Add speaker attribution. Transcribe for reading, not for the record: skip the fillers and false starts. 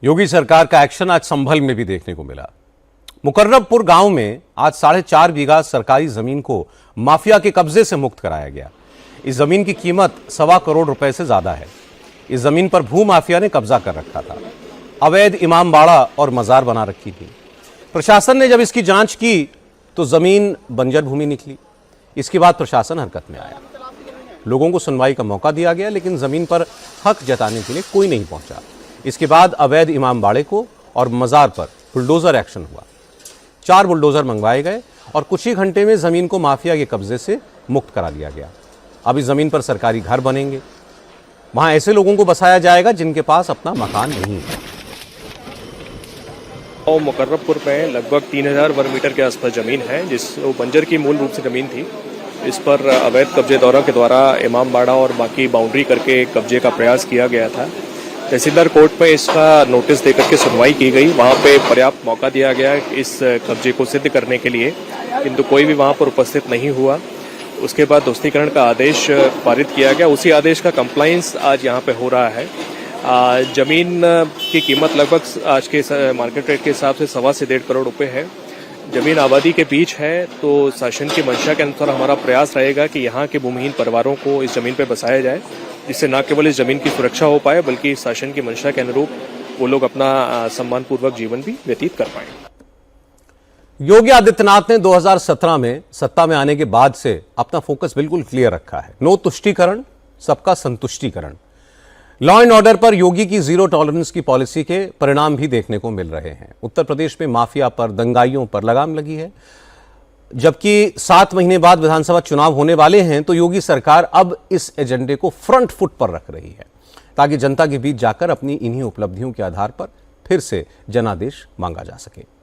Speaker 1: योगी सरकार का एक्शन आज संभल में भी देखने को मिला। मुकर्रबपुर गांव में आज 4.5 बीघा सरकारी जमीन को माफिया के कब्जे से मुक्त कराया गया। इस जमीन की कीमत 1.25 करोड़ रुपए से ज्यादा है। इस जमीन पर भू माफिया ने कब्जा कर रखा था। अवैध इमामबाड़ा और मजार बना रखी थी। प्रशासन ने जब इसकी जांच की तो जमीन बंजर भूमि निकली। इसके बाद प्रशासन हरकत में आया। लोगों को सुनवाई का मौका दिया गया, लेकिन जमीन पर हक जताने के लिए कोई नहीं पहुंचा। इसके बाद अवैध इमामबाड़े को और मजार पर बुलडोजर एक्शन हुआ। 4 बुलडोजर मंगवाए गए और कुछ ही घंटे में जमीन को माफिया के कब्जे से मुक्त करा दिया गया। अब इस जमीन पर सरकारी घर बनेंगे। वहां ऐसे लोगों को बसाया जाएगा जिनके पास अपना मकान नहीं है।
Speaker 2: और मुकर्रबपुर में लगभग 3000 वर्ग मीटर के आसपास जमीन है, जिस वो बंजर की मूल रूप से जमीन थी। इस पर अवैध कब्जेदारों के द्वारा इमामबाड़ा और बाकी बाउंड्री करके कब्जे का प्रयास किया गया था। तहसीलदार कोर्ट में इसका नोटिस देकर के सुनवाई की गई। वहाँ पे पर्याप्त मौका दिया गया इस कब्जे को सिद्ध करने के लिए, किंतु कोई भी वहाँ पर उपस्थित नहीं हुआ। उसके बाद ध्वस्तीकरण का आदेश पारित किया गया। उसी आदेश का कंप्लायंस आज यहाँ पे हो रहा है। जमीन की कीमत लगभग आज के मार्केट रेट के हिसाब से 1.25 से 1.5 करोड़ रुपए है। जमीन आबादी के बीच है, तो शासन की मंशा के अनुसार हमारा प्रयास रहेगा कि यहाँ के भूमिहीन परिवारों को इस जमीन पर बसाया जाए, जिससे न केवल इस जमीन की सुरक्षा हो पाए, बल्कि शासन की मंशा के अनुरूप वो लोग अपना सम्मानपूर्वक जीवन भी व्यतीत कर पाए।
Speaker 1: योगी आदित्यनाथ ने 2017 में सत्ता में आने के बाद से अपना फोकस बिल्कुल क्लियर रखा है। नो तुष्टीकरण, सबका संतुष्टीकरण। लॉ एंड ऑर्डर पर योगी की जीरो टॉलरेंस की पॉलिसी के परिणाम भी देखने को मिल रहे हैं। उत्तर प्रदेश में माफिया पर, दंगाइयों पर लगाम लगी है। जबकि 7 महीने बाद विधानसभा चुनाव होने वाले हैं, तो योगी सरकार अब इस एजेंडे को फ्रंट फुट पर रख रही है, ताकि जनता के बीच जाकर अपनी इन्हीं उपलब्धियों के आधार पर फिर से जनादेश मांगा जा सके।